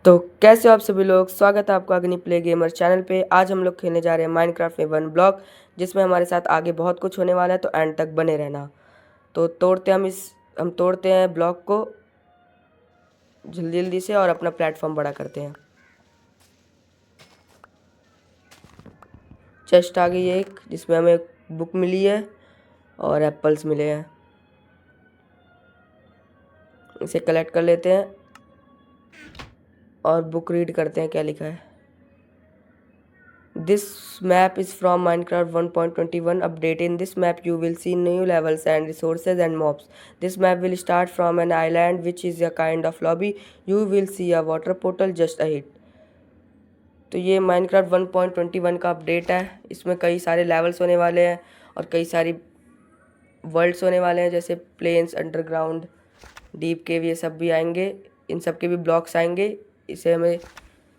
तो कैसे हो आप सभी लोग। स्वागत है आपका अग्नि प्ले गेमर चैनल पे। आज हम लोग खेलने जा रहे हैं माइनक्राफ्ट में वन ब्लॉक, जिसमें हमारे साथ आगे बहुत कुछ होने वाला है, तो एंड तक बने रहना। तो हम तोड़ते हैं ब्लॉक को जल्दी जल्दी से और अपना प्लेटफॉर्म बड़ा करते हैं। चेस्ट आ गई है एक, जिसमें हमें बुक मिली है और एप्पल्स मिले हैं। इसे कलेक्ट कर लेते हैं और बुक रीड करते हैं क्या लिखा है। This map is from Minecraft 1.21 update. In this map you will see new levels and resources and mobs. This map will start from an island which is a kind of lobby. You will see a water portal just ahead. तो ये Minecraft 1.21 का update है। इसमें कई सारे levels होने वाले हैं और कई सारी वर्ल्ड्स होने वाले हैं, जैसे प्लेन्स, अंडरग्राउंड, डीप केव, ये सब भी आएंगे। इन सब के भी ब्लॉक्स आएंगे। इसे हमें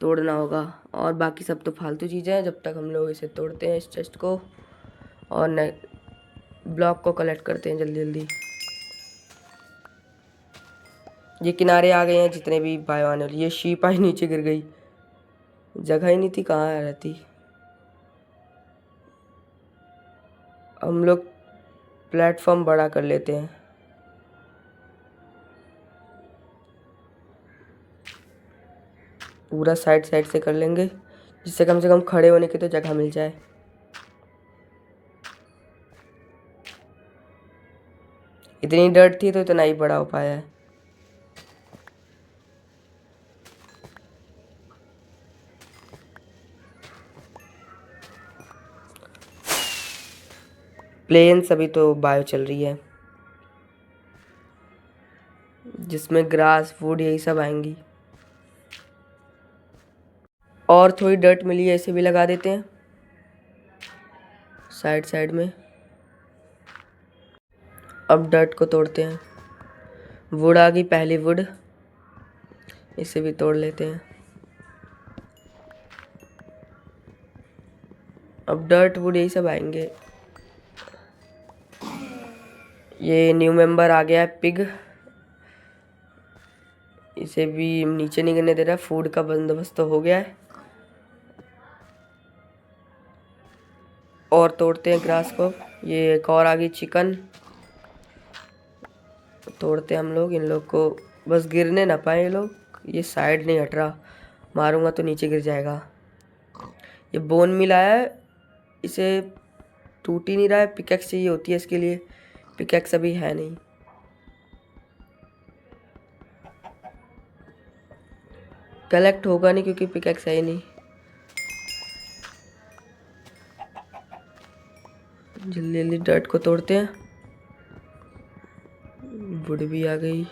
तोड़ना होगा और बाकी सब तो फालतू चीज़ें हैं। जब तक हम लोग इसे तोड़ते हैं इस चेस्ट को और ब्लॉक को कलेक्ट करते हैं जल्दी जल्दी। ये किनारे आ गए हैं जितने भी बायो आने वाले। ये शीप आई नीचे गिर गई, जगह ही नहीं थी कहाँ रहती। हम लोग प्लेटफॉर्म बड़ा कर लेते हैं। पूरा साइड साइड से कर लेंगे, जिससे कम से कम खड़े होने की तो जगह मिल जाए। इतनी डर्ट थी तो इतना ही बड़ा हो पाया है। प्लेन्स अभी तो बायो चल रही है, जिसमें ग्रास, फूड, यही सब आएंगी। और थोड़ी डर्ट मिली है, इसे भी लगा देते हैं साइड साइड में। अब डर्ट को तोड़ते हैं। वुड आ गई, पहली वुड, इसे भी तोड़ लेते हैं। अब डर्ट, वुड, यही सब आएंगे। ये न्यू मेंबर आ गया है, पिग। इसे भी नीचे नहीं गिरने दे रहा। फूड का बंदोबस्त तो हो गया है। और तोड़ते हैं ग्रास को। ये एक और आ गई, चिकन। तोड़ते हैं हम लोग इन लोग को, बस गिरने ना पाए ये लोग। ये साइड नहीं हट रहा, मारूंगा तो नीचे गिर जाएगा। ये बोन मिल आया है, इसे टूट ही नहीं रहा है। पिकैक्स चाहिए होती है इसके लिए, पिकैक्स अभी है नहीं। कलेक्ट होगा नहीं क्योंकि पिकैक्स है ही नहीं। जल्दी जल्दी डर्ट को तोड़ते हैं। वुड भी आ गई।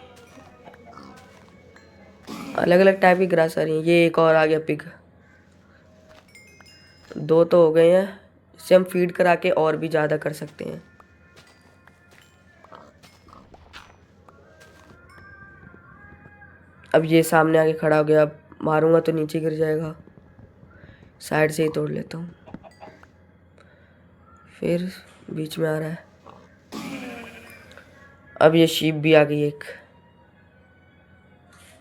अलग अलग टाइप की ग्रास आ रही है। ये एक और आ गया, पिग। दो तो हो गए हैं। इसे हम फीड करा के और भी ज़्यादा कर सकते हैं। अब ये सामने आके खड़ा हो गया, अब मारूंगा तो नीचे गिर जाएगा। साइड से ही तोड़ लेता हूँ। फिर बीच में आ रहा है। अब ये शीप भी आ गई एक।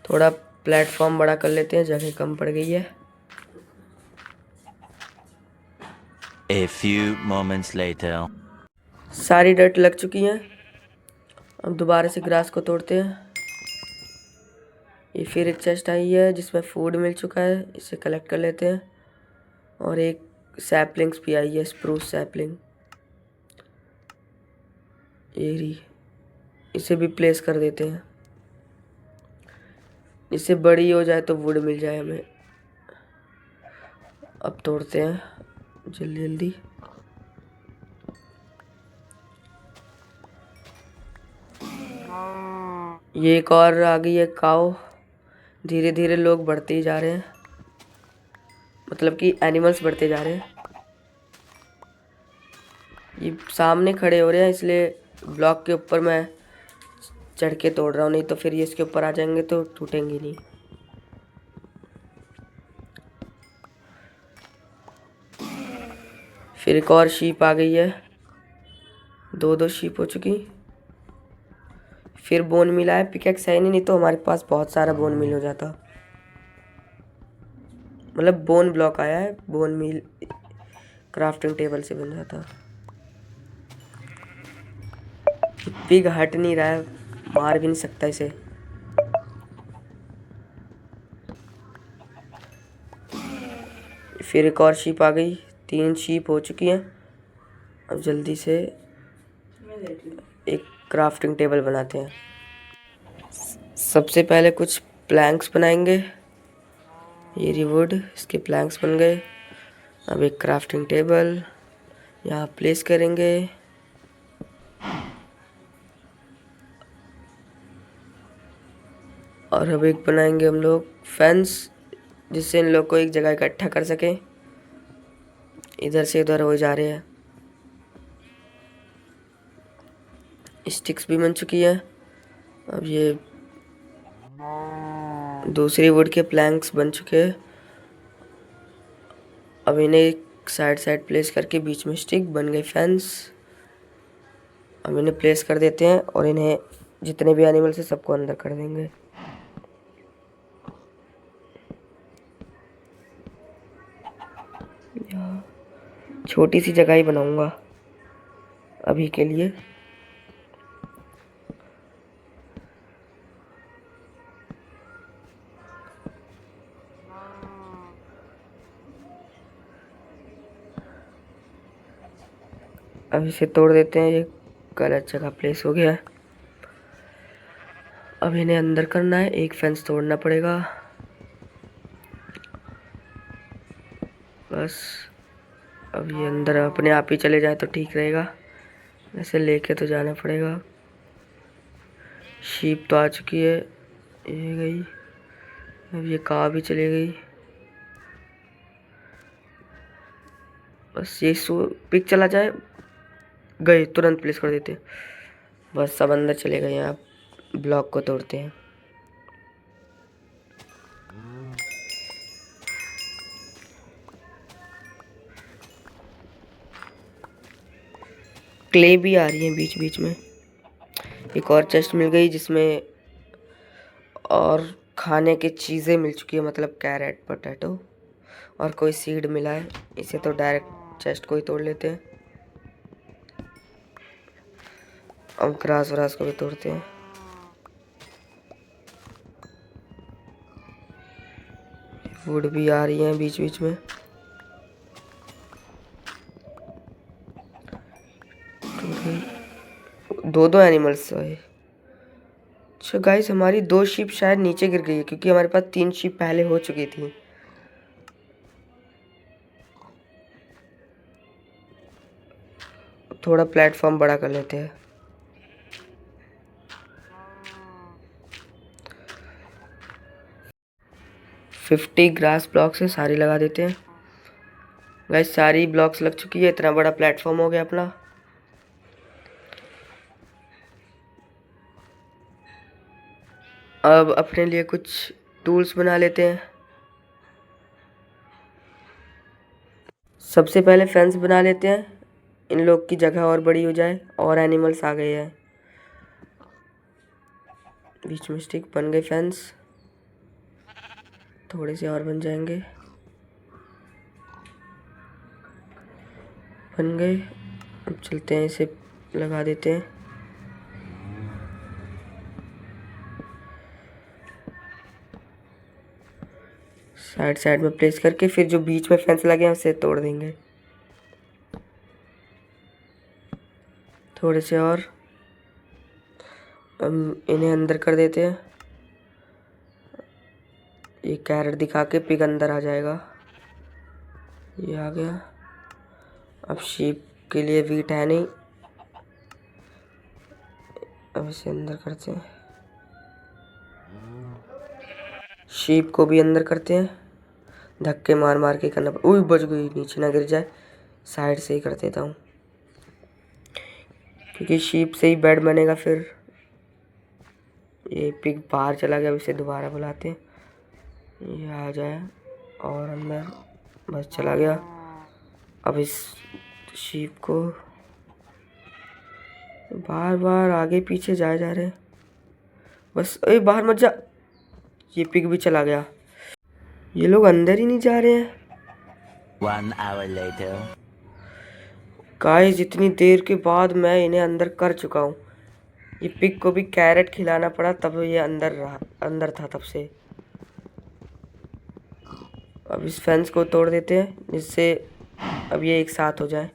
थोड़ा प्लेटफॉर्म बड़ा कर लेते हैं, जगह कम पड़ गई है। A few moments later. सारी डर्ट लग चुकी हैं। अब दोबारा से ग्रास को तोड़ते हैं। ये फिर एक चेस्ट आई है जिसमें फूड मिल चुका है, इसे कलेक्ट कर लेते हैं। और एक सैपलिंग्स भी आई है, स्प्रूस सैपलिंग। ये रही, इसे भी प्लेस कर देते हैं। इससे बड़ी हो जाए तो वुड मिल जाए हमें। अब तोड़ते हैं जल्दी जल्दी। ये एक और आ गई है, काऊ। धीरे धीरे लोग बढ़ते ही जा रहे हैं, मतलब कि एनिमल्स बढ़ते जा रहे हैं। ये सामने खड़े हो रहे हैं, इसलिए ब्लॉक के ऊपर मैं चढ़ के तोड़ रहा हूँ, नहीं तो फिर ये इसके ऊपर आ जाएंगे तो टूटेंगे नहीं। फिर एक और शीप आ गई है, दो शीप हो चुकी। फिर बोन मिला है, पिकैक्स है नहीं तो हमारे पास बहुत सारा बोन मिल हो जाता। मतलब बोन ब्लॉक आया है, बोन मील क्राफ्टिंग टेबल से बन जाता। पिग हट नहीं रहा है, मार भी नहीं सकता इसे। फिर एक और शीप आ गई, 3 शीप हो चुकी हैं। अब जल्दी से एक क्राफ्टिंग टेबल बनाते हैं। सबसे पहले कुछ प्लैंक्स बनाएंगे। ये रिवुड, इसके प्लैंक्स बन गए। अब एक क्राफ्टिंग टेबल यहाँ प्लेस करेंगे। और अब एक बनाएंगे हम लोग फेंस, जिससे इन लोग को एक जगह इकट्ठा कर सकें। इधर से उधर हो जा रहे हैं। स्टिक्स भी बन चुकी है। अब ये दूसरी वुड के प्लैंक्स बन चुके हैं। अब इन्हें एक साइड साइड प्लेस करके बीच में स्टिक बन गई फेंस। अब इन्हें प्लेस कर देते हैं और इन्हें जितने भी एनिमल्स हैं सबको अंदर कर देंगे। छोटी सी जगह ही बनाऊंगा अभी के लिए। अब इसे तोड़ देते हैं, ये गलत जगह प्लेस हो गया है। अब इन्हें अंदर करना है, एक फेंस तोड़ना पड़ेगा बस। अब ये अंदर अपने आप ही चले जाए तो ठीक रहेगा, ऐसे लेके तो जाना पड़ेगा। शीप तो आ चुकी है, ये गई। अब ये काव भी चली गई। बस ये पिक चला जाए, गए, तुरंत प्लेस कर देते हैं। बस सब अंदर चले गए हैं। आप ब्लॉक को तोड़ते हैं। क्ले भी आ रही है बीच बीच में। एक और चेस्ट मिल गई जिसमें और खाने की चीज़ें मिल चुकी है, मतलब कैरेट, पोटैटो और कोई सीड मिला है। इसे तो डायरेक्ट चेस्ट को ही तोड़ लेते हैं। अब ग्रास व्रास को भी तोड़ते हैं। वुड भी आ रही है बीच बीच में। दो एनिमल्स है। अच्छा गाइस, हमारी 2 शीप शायद नीचे गिर गई है, क्योंकि हमारे पास 3 शीप पहले हो चुकी थी। थोड़ा प्लेटफॉर्म बड़ा कर लेते हैं। $50 ग्रास ब्लॉक्स है, सारी लगा देते हैं। गाइस सारी ब्लॉक्स लग चुकी है, इतना बड़ा प्लेटफॉर्म हो गया अपना। अब अपने लिए कुछ टूल्स बना लेते हैं। सबसे पहले फेंस बना लेते हैं, इन लोग की जगह और बड़ी हो जाए। और एनिमल्स आ गए हैं। बीच में स्टिक बन गई फेंस, थोड़े से और बन जाएंगे। बन गए। अब चलते हैं, इसे लगा देते हैं। साइड साइड में प्लेस करके फिर जो बीच में फेंस लगे हैं उसे तोड़ देंगे। थोड़े से और हम इन्हें अंदर कर देते हैं। ये कैरेट दिखा के पिग अंदर आ जाएगा। ये आ गया। अब शीप के लिए वीट है नहीं, अब इसे अंदर करते हैं। शीप को भी अंदर करते हैं। धक्के मार मार के करना पड़। बच गई, नीचे ना गिर जाए। साइड से ही कर देता हूँ, क्योंकि शीप से ही बेड बनेगा फिर। ये पिग बाहर चला गया, अब इसे दोबारा बुलाते हैं। ये आ जाए और अंदर, बस चला गया। अब इस शीप को बार बार आगे पीछे जाए जा रहे। बस बाहर मत जा। ये पिग भी चला गया। ये लोग अंदर ही नहीं जा रहे हैं। 1 hour later. गाइस इतनी देर के बाद मैं इन्हें अंदर कर चुका हूँ। ये पिग को भी कैरेट खिलाना पड़ा तब ये अंदर था तब से। अब इस फेंस को तोड़ देते हैं जिससे अब ये एक साथ हो जाए।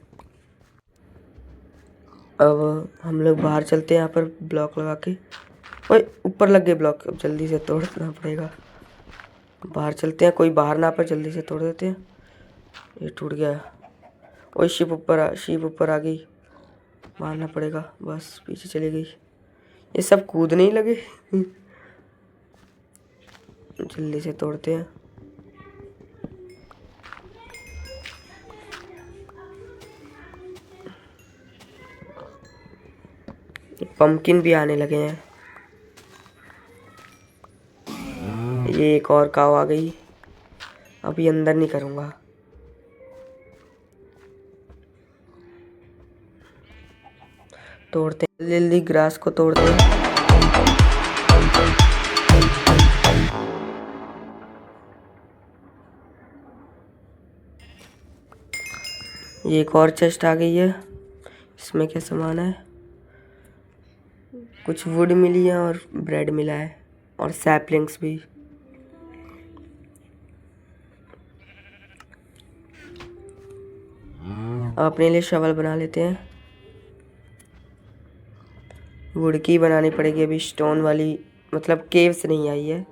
अब हम लोग बाहर चलते हैं यहाँ पर ब्लॉक लगा के। ओए ऊपर लग गए ब्लॉक, अब जल्दी से तोड़ना पड़ेगा। बाहर चलते हैं, कोई बाहर ना पर जल्दी से तोड़ देते हैं। ये टूट गया। ओए शिप ऊपर आ गई, मारना पड़ेगा। बस पीछे चली गई। ये सब कूदने ही लगे। जल्दी से तोड़ते हैं। पंपकिन भी आने लगे हैं। ये एक और काव आ गई। अभी अंदर नहीं करूँगा। तोड़ते हैं जल्दी, ग्रास को तोड़ते हैं। ये एक और चेस्ट आ गई है। इसमें क्या सामान है? कुछ वुड मिली है और ब्रेड मिला है और सैपलिंग्स भी। अब अपने लिए शवल बना लेते हैं। वुड की बनानी पड़ेगी अभी, स्टोन वाली मतलब केव से नहीं आई है।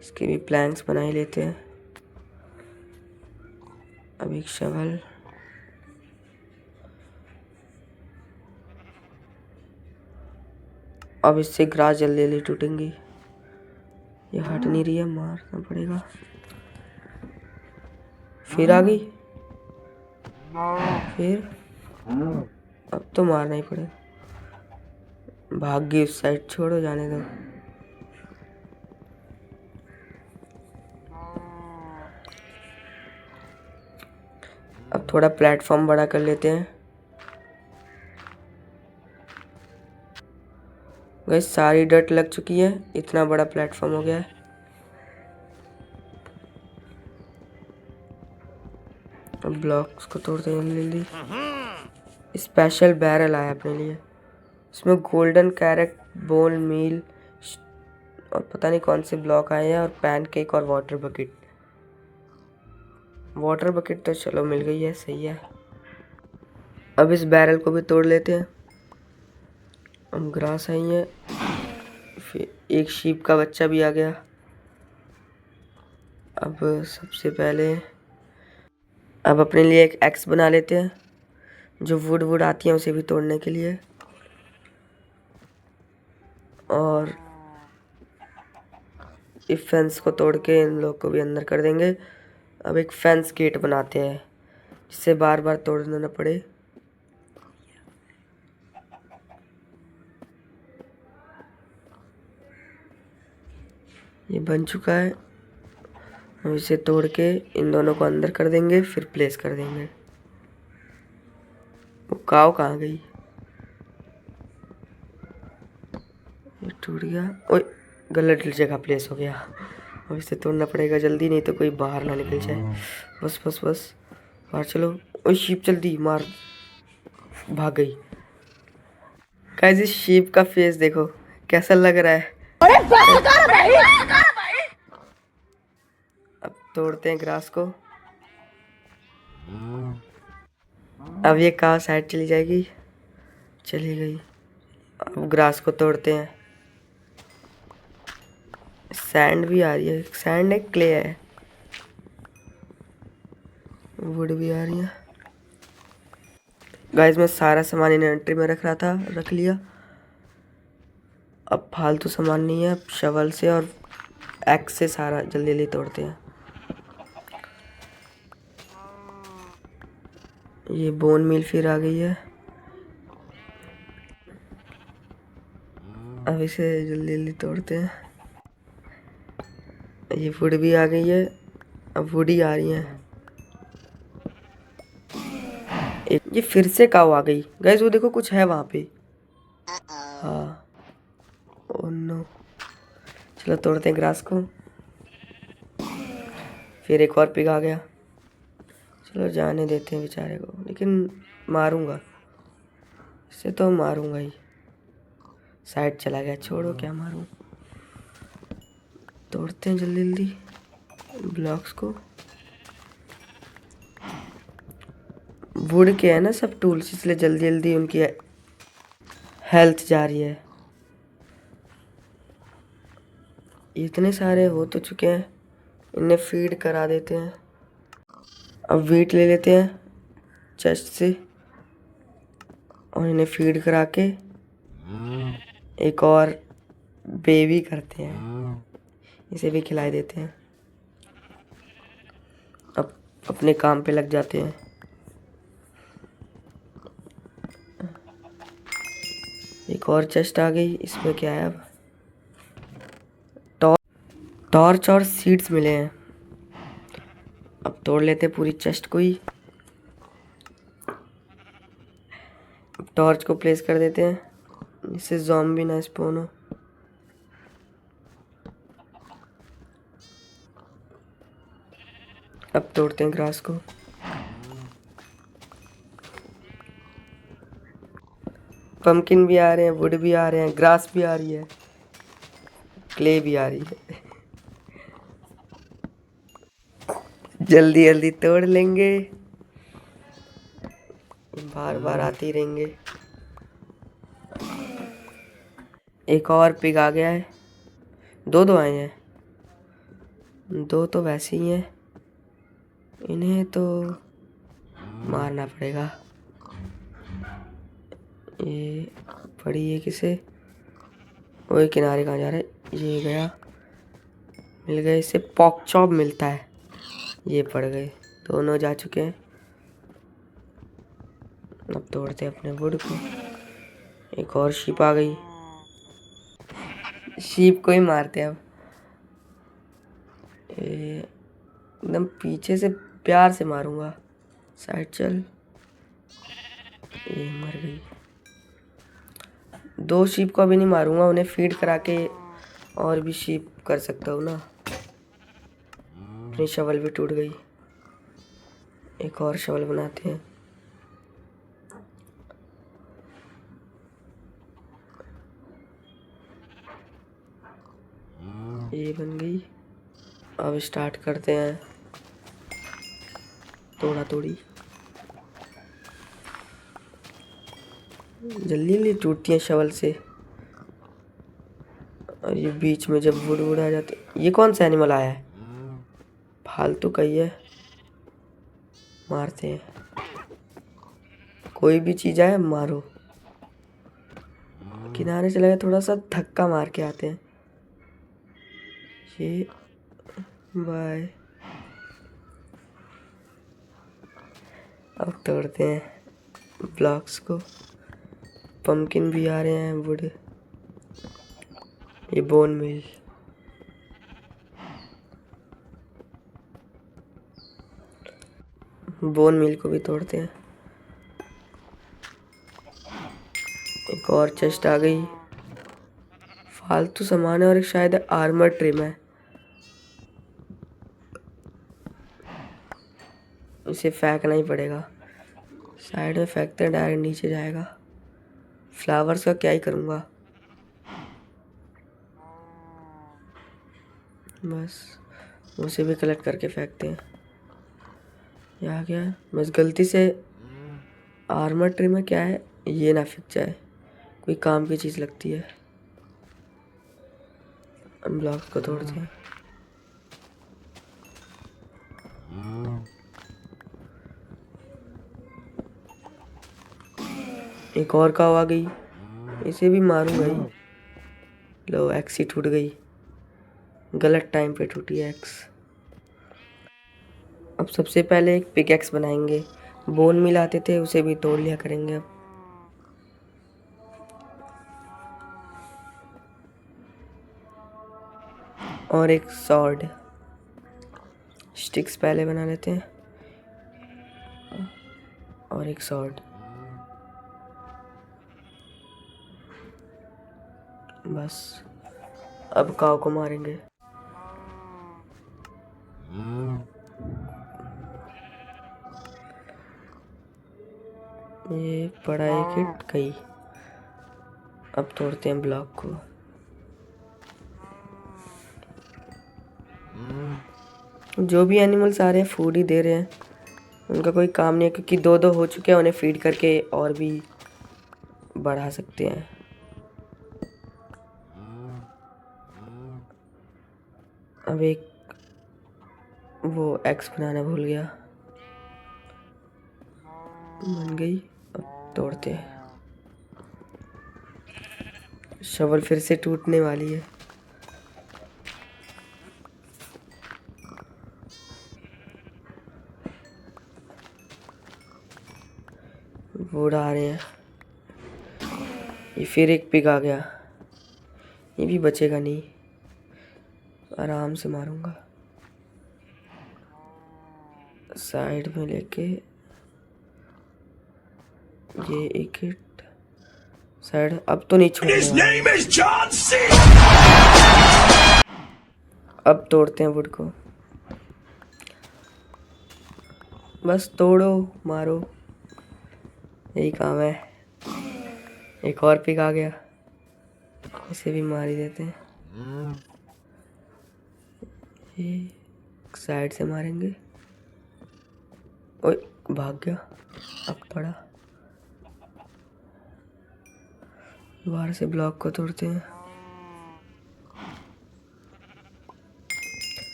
इसके भी प्लैंक्स बना ही लेते हैं। अब एक शवल। अब इससे ग्रास जल्दी जल्दी टूटेंगी। ये हट नहीं रही है, मारना पड़ेगा। फिर आ गई। फिर अब तो मारना ही पड़ेगा। भाग गई उस साइड, छोड़ो जाने दो। अब थोड़ा प्लेटफॉर्म बड़ा कर लेते हैं। गाइस सारी डट लग चुकी है, इतना बड़ा प्लेटफॉर्म हो गया है। अब ब्लॉक्स को तोड़ते हैं जल्दी। स्पेशल बैरल आया अपने लिए। इसमें गोल्डन कैरेट, बोन मील और पता नहीं कौन से ब्लॉक आए हैं और पैनकेक और वाटर बकेट। वाटर बकेट तो चलो मिल गई है, सही है। अब इस बैरल को भी तोड़ लेते हैं। अब ग्रास आई है। फिर एक शीप का बच्चा भी आ गया। अब सबसे पहले अब अपने लिए एक एक्स बना लेते हैं, जो वुड आती है उसे भी तोड़ने के लिए। और इस फेंस को तोड़ के इन लोग को भी अंदर कर देंगे। अब एक फेंस गेट बनाते हैं जिससे बार बार तोड़ना न पड़े। ये बन चुका है। हम इसे तोड़ के इन दोनों को अंदर कर देंगे, फिर प्लेस कर देंगे। वो काव कहाँ गई? ये टूट गया। ओए गलत जगह प्लेस हो गया। अब इसे तोड़ना पड़ेगा जल्दी, नहीं तो कोई बाहर ना निकल जाए। बस बस बस बाहर चलो। ओए शीप जल्दी मार। भाग गई। गाइस इस शीप का फेस देखो कैसा लग रहा है। अब तोड़ते हैं ग्रास को। अब ये काव साइड चली जाएगी, चली गई। अब ग्रास को तोड़ते हैं। सैंड भी आ रही है, सैंड है क्ले है। वुड भी आ रही है। गाइस मैं सारा सामान इन्वेंटरी में रख रहा था, रख लिया। अब फालतू सामान नहीं है। अब शवल से और एक्स से सारा जल्दी जल्दी तोड़ते हैं। ये बोन मील फिर आ गई है। अब इसे जल्दी जल्दी तोड़ते हैं। ये वुड भी आ गई है। अब वुड ही आ रही है। ये फिर से काव आ गई। गाइस वो देखो कुछ है वहां पे। हाँ ओह नो। चलो तोड़ते हैं ग्रास को। फिर एक और पिग आ गया। चलो जाने देते हैं बेचारे को, लेकिन मारूंगा इसे, तो मारूंगा ही। साइड चला गया, छोड़ो क्या मारूं। तोड़ते हैं जल्दी जल्दी ब्लॉक्स को। वुड के है ना सब टूल्स, इसलिए जल्दी जल्दी उनकी हेल्थ जा रही है। इतने सारे हो तो चुके हैं, इन्हें फीड करा देते हैं। अब वीट ले लेते हैं चेस्ट से और इन्हें फीड करा के एक और बेबी करते हैं, इसे भी खिला देते हैं। अब अपने काम पे लग जाते हैं। एक और चेस्ट आ गई, इसमें क्या है अब? टॉर्च और सीड्स मिले हैं। अब तोड़ लेते हैं पूरी चेस्ट को ही। टॉर्च को प्लेस कर देते हैं, इससे ज़ॉम्बी ना स्पॉन हो। अब तोड़ते हैं ग्रास को। पम्पकिन भी आ रहे हैं, वुड भी आ रहे हैं, ग्रास भी आ रही है, क्ले भी आ रही है। जल्दी जल्दी तोड़ लेंगे, बार बार आते ही रहेंगे। एक और पिग आ गया है। दो आए हैं, दो तो वैसे ही हैं, इन्हें तो मारना पड़ेगा। ये पड़ी है किसे? वही किनारे कहाँ जा रहा है? ये गया, मिल गए। इससे पॉक चॉप मिलता है। ये पड़ गए, दोनों जा चुके हैं। अब तोड़ते हैं अपने वुड को। एक और शीप आ गई, शीप को ही मारते हैं अब। एकदम पीछे से प्यार से मारूंगा। साइड चल। ये मर गई। दो शीप को अभी नहीं मारूंगा, उन्हें फीड करा के और भी शीप कर सकता हूँ ना। अपनी शवल भी टूट गई, एक और शवल बनाते हैं। ये बन गई। अब स्टार्ट करते हैं तोड़ा तोड़ी। जल्दी जल्दी टूटती है शवल से। और ये बीच में जब वुड वुड आ जाते। ये कौन सा एनिमल आया है? फालतू का ही है, मारते हैं। कोई भी चीज़ आए मारो। किनारे चला गया, थोड़ा सा धक्का मार के आते हैं। ये बाय। अब तोड़ते हैं ब्लॉक्स को। पम्पकिन भी आ रहे हैं, वुड। ये बोन मिल। बोन मिल को भी तोड़ते हैं। एक और चेस्ट आ गई। फालतू सामान है और एक शायद आर्मर ट्रिम है। इसे फेंकना ही पड़ेगा। साइड में फेंकते हैं, डायरेक्ट नीचे जाएगा। फ्लावर्स का क्या ही करूँगा, बस उसे भी कलेक्ट करके फेंकते हैं। ये आ गया, बस गलती से आर्मर ट्रिम में क्या है ये ना फिक जाए, कोई काम की चीज़ लगती है। हम ब्लॉक्स को तोड़ते हैं। एक और काव आ गई, इसे भी मारूंगा ही। लो एक्स ही टूट गई, गलत टाइम पे टूटी एक्स। अब सबसे पहले एक पिकैक्स बनाएंगे। बोन मिलाते थे, उसे भी तोड़ लिया करेंगे अब। और एक सॉर्ड, स्टिक्स पहले बना लेते हैं। और एक सॉर्ड, बस अब काऊ को मारेंगे। ये पड़ा एक हिट गई। अब तोड़ते हैं ब्लॉक को। जो भी एनिमल्स आ रहे हैं फूड ही दे रहे हैं, उनका कोई काम नहीं है, क्योंकि दो दो हो चुके हैं। उन्हें फीड करके और भी बढ़ा सकते हैं। अब एक वो एक्स बनाना भूल गया, बन गई। अब तोड़ते हैं। शवल फिर से टूटने वाली है। वो उड़ा रहे हैं। ये फिर एक पिग आ गया। ये भी बचेगा नहीं, आराम से मारूंगा। साइड में लेके ये एक हिट साइड। अब तो नहीं छोड़ने। अब तोड़ते हैं वुड को। बस तोड़ो मारो, यही काम है। एक और पिग आ गया, इसे भी मार ही देते हैं। ये साइड से मारेंगे। ओए भाग गया। अब पड़ा। दोबारा से ब्लॉक को तोड़ते हैं।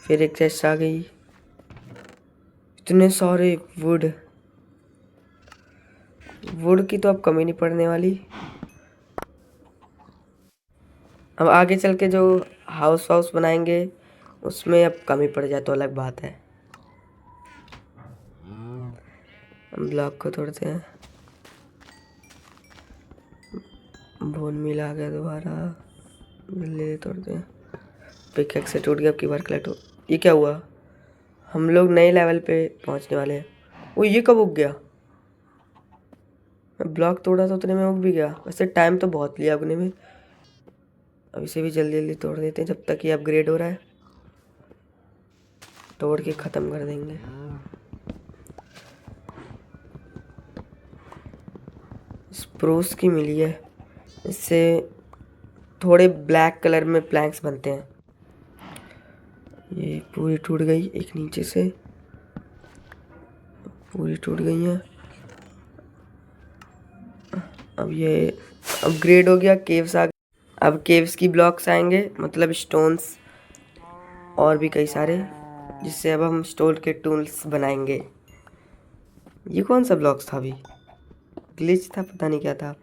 फिर एक चेस्ट आ गई। इतने सारे वुड की तो अब कमी नहीं पड़ने वाली। अब आगे चल के जो हाउस बनाएंगे उसमें अब कमी पड़ जाए तो अलग बात है। हम ब्लॉक को तोड़ते हैं। बोन मिल आ गया दोबारा, ले तोड़ते हैं। पिकैक्स से टूट गया। अब की बार कलेक्ट हो। ये क्या हुआ? हम लोग नए लेवल पे पहुंचने वाले हैं। वो ये कब उग गया? मैं ब्लॉक तोड़ा तो उतने में उग भी गया। वैसे टाइम तो बहुत लिया उगने में। अब इसे भी जल्दी जल्दी तोड़ देते हैं जब तक ये अपग्रेड हो रहा है। तोड़ के ख़त्म कर देंगे। स्प्रूस की मिली है, इससे थोड़े ब्लैक कलर में प्लैंक्स बनते हैं। ये पूरी टूट गई। एक नीचे से पूरी टूट गई है। अब ये अपग्रेड हो गया। केव्स आ गए। अब केव्स की ब्लॉक्स आएंगे, मतलब स्टोन्स और भी कई सारे, जिससे अब हम स्टोन के टूल्स बनाएंगे। ये कौन सा ब्लॉक्स था? अभी ग्लिच था, पता नहीं क्या था।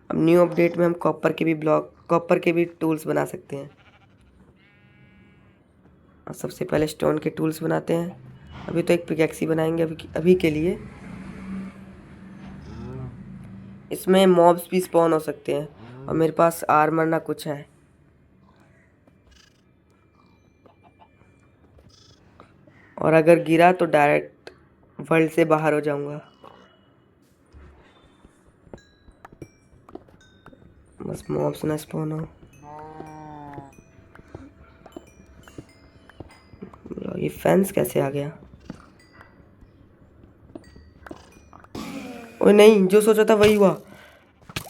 अब न्यू अपडेट में हम कॉपर के भी टूल्स बना सकते हैं। और सबसे पहले स्टोन के टूल्स बनाते हैं। अभी तो एक पिकैक्स ही बनाएंगे अभी के लिए। इसमें मॉब्स भी स्पॉन हो सकते हैं, और मेरे पास आर्मर ना कुछ है। और अगर गिरा तो डायरेक्ट वर्ल्ड से बाहर हो जाऊंगा। बस मॉब्स ना स्पॉन हो। ये फेंस कैसे आ गया? ओ नहीं, जो सोचा था वही हुआ।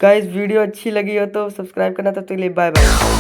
गाइस वीडियो अच्छी लगी हो तो सब्सक्राइब करना। तब तक के लिए बाय बाय।